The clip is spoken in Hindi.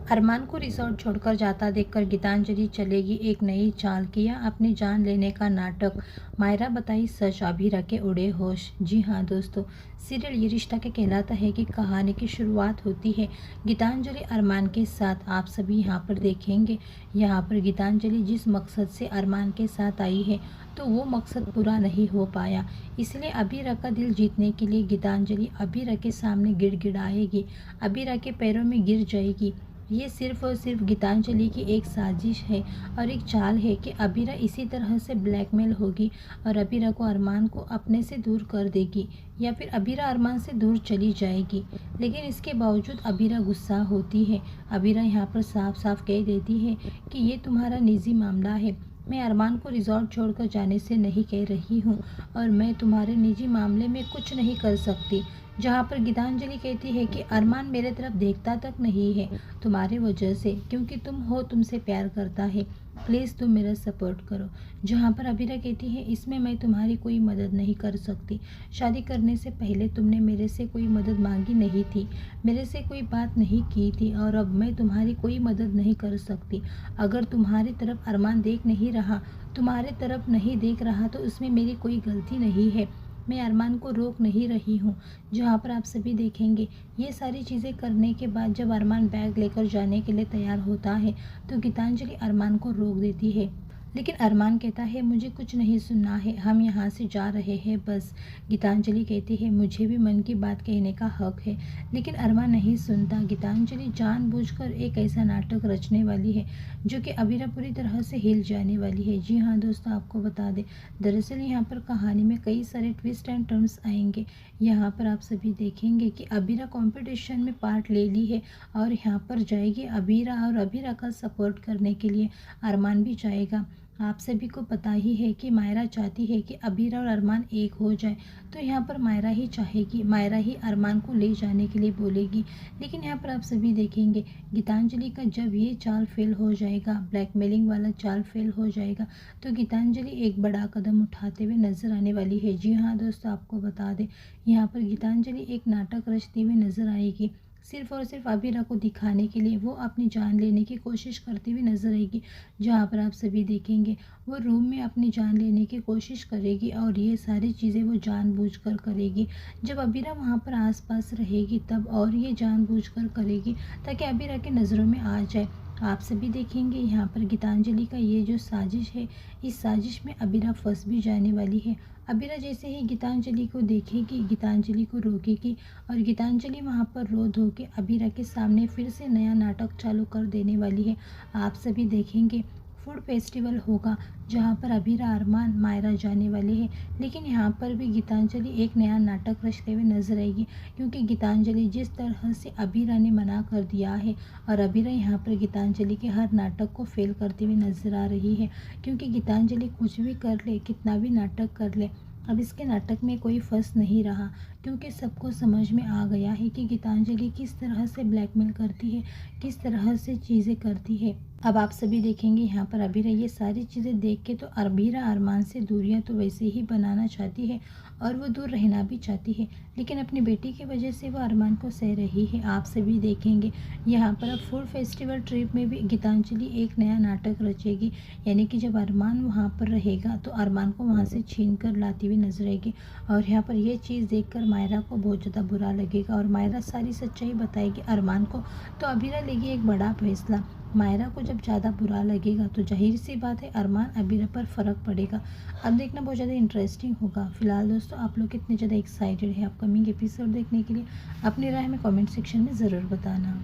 अरमान को रिसोर्ट छोड़कर जाता देखकर गीतांजलि चलेगी एक नई चाल, किया अपनी जान लेने का नाटक। मायरा बताई सच, अभीरा के उड़े होश। जी हाँ दोस्तों, सीरियल ये रिश्ता क्या कहलाता है कि कहानी की शुरुआत होती है गीतांजलि अरमान के साथ। आप सभी यहाँ पर देखेंगे, यहाँ पर गीतांजलि जिस मकसद से अरमान के साथ आई है तो वो मकसद पूरा नहीं हो पाया, इसलिए अभीरा का दिल जीतने के लिए गीतांजलि अभीरा के सामने गिड़गिड़ाएगी, अभीरा के पैरों में गिर जाएगी। ये सिर्फ और सिर्फ गीतांजलि की एक साजिश है और एक चाल है कि अभीरा इसी तरह से ब्लैकमेल होगी और अभीरा को अरमान को अपने से दूर कर देगी या फिर अभीरा अरमान से दूर चली जाएगी। लेकिन इसके बावजूद अभीरा गुस्सा होती है। अभीरा यहाँ पर साफ साफ कह देती है कि ये तुम्हारा निजी मामला है, मैं अरमान को रिजॉर्ट छोड़कर जाने से नहीं कह रही हूँ और मैं तुम्हारे निजी मामले में कुछ नहीं कर सकती। जहाँ पर गीतांजलि कहती है कि अरमान मेरे तरफ देखता तक नहीं है तुम्हारी वजह से, क्योंकि तुम हो, तुमसे प्यार करता है, प्लीज़ तुम मेरा सपोर्ट करो। जहाँ पर अभीरा कहती है इसमें मैं तुम्हारी कोई मदद नहीं कर सकती, शादी करने से पहले तुमने मेरे से कोई मदद मांगी नहीं थी, मेरे से कोई बात नहीं की थी और अब मैं तुम्हारी कोई मदद नहीं कर सकती। अगर तुम्हारी तरफ अरमान देख नहीं रहा, तुम्हारे तरफ नहीं देख रहा तो उसमें मेरी कोई गलती नहीं है, मैं अरमान को रोक नहीं रही हूँ। जहाँ पर आप सभी देखेंगे ये सारी चीज़ें करने के बाद जब अरमान बैग लेकर जाने के लिए तैयार होता है तो गीतांजलि अरमान को रोक देती है, लेकिन अरमान कहता है मुझे कुछ नहीं सुनना है, हम यहाँ से जा रहे हैं बस। गीतांजलि कहती है मुझे भी मन की बात कहने का हक है, लेकिन अरमान नहीं सुनता। गीतांजलि जानबूझकर एक ऐसा नाटक रचने वाली है जो कि अभीरा पूरी तरह से हिल जाने वाली है। जी हाँ दोस्तों, आपको बता दें दरअसल यहाँ पर कहानी में कई सारे ट्विस्ट एंड टर्न्स आएंगे। यहाँ पर आप सभी देखेंगे कि अभीरा कंपटीशन में पार्ट ले ली है और यहाँ पर जाएगी अभीरा और अभीरा का सपोर्ट करने के लिए अरमान भी जाएगा। आप सभी को पता ही है कि मायरा चाहती है कि अभीरा और अरमान एक हो जाए, तो यहाँ पर मायरा ही चाहेगी, मायरा ही अरमान को ले जाने के लिए बोलेगी। लेकिन यहाँ पर आप सभी देखेंगे गीतांजलि का जब ये चाल फेल हो जाएगा, ब्लैकमेलिंग वाला चाल फेल हो जाएगा, तो गीतांजलि एक बड़ा कदम उठाते हुए नजर आने वाली है। जी हाँ दोस्तों, आपको बता दें यहाँ पर गीतांजलि एक नाटक रचती हुई नजर आएगी, सिर्फ और सिर्फ अभीरा को दिखाने के लिए वो अपनी जान लेने की कोशिश करती हुई नजर आएगी। जहाँ पर आप सभी देखेंगे वो रूम में अपनी जान लेने की कोशिश करेगी और ये सारी चीज़ें वो जानबूझकर करेगी। जब अभीरा वहाँ पर आसपास रहेगी तब और ये जानबूझकर करेगी ताकि अभीरा की नज़रों में आ जाए। आप सभी देखेंगे यहाँ पर गीतांजलि का ये जो साजिश है, इस साजिश में अभीरा फंस भी जाने वाली है। अभीरा जैसे ही गीतांजलि को देखेगी, गीतांजलि को रोकेगी और गीतांजलि वहाँ पर रो धो के अभीरा के सामने फिर से नया नाटक चालू कर देने वाली है। आप सभी देखेंगे फूड फेस्टिवल होगा जहाँ पर अभीरा अरमान मायरा जाने वाले हैं, लेकिन यहाँ पर भी गीतांजलि एक नया नाटक रचते हुए नजर आएगी, क्योंकि गीतांजलि जिस तरह से अभीरा ने मना कर दिया है और अभीरा यहाँ पर गीतांजलि के हर नाटक को फेल करती हुई नजर आ रही है। क्योंकि गीतांजलि कुछ भी कर ले, कितना भी नाटक कर ले, अब इसके नाटक में कोई फंस नहीं रहा, क्योंकि सबको समझ में आ गया है कि गीतांजलि किस तरह से ब्लैकमेल करती है, किस तरह से चीज़ें करती है। अब आप सभी देखेंगे यहाँ पर अभीरा ये सारी चीज़ें देख के तो अभीरा अरमान से दूरियां तो वैसे ही बनाना चाहती है और वो दूर रहना भी चाहती है, लेकिन अपनी बेटी की वजह से वो अरमान को सह रही है। आप सभी देखेंगे यहाँ पर अब फूड फेस्टिवल ट्रिप में भी गीतांजलि एक नया नाटक रचेगी, यानी कि जब अरमान वहाँ पर रहेगा तो अरमान को वहाँ से छीन कर लाती हुई नजर आएगी और यहाँ पर यह चीज़ देखकर मायरा को बहुत ज़्यादा बुरा लगेगा और मायरा सारी सच्चाई बताएगी अरमान को, तो अभीरा लेगी एक बड़ा फैसला। मायरा को जब ज़्यादा बुरा लगेगा तो जाहिर सी बात है अरमान अभीरा पर फ़र्क पड़ेगा। अब देखना बहुत ज़्यादा इंटरेस्टिंग होगा। फिलहाल दोस्तों आप लोग कितने ज़्यादा एक्साइटेड है अपकमिंग एपिसोड देखने के लिए, अपनी राय में कमेंट सेक्शन में ज़रूर बताना।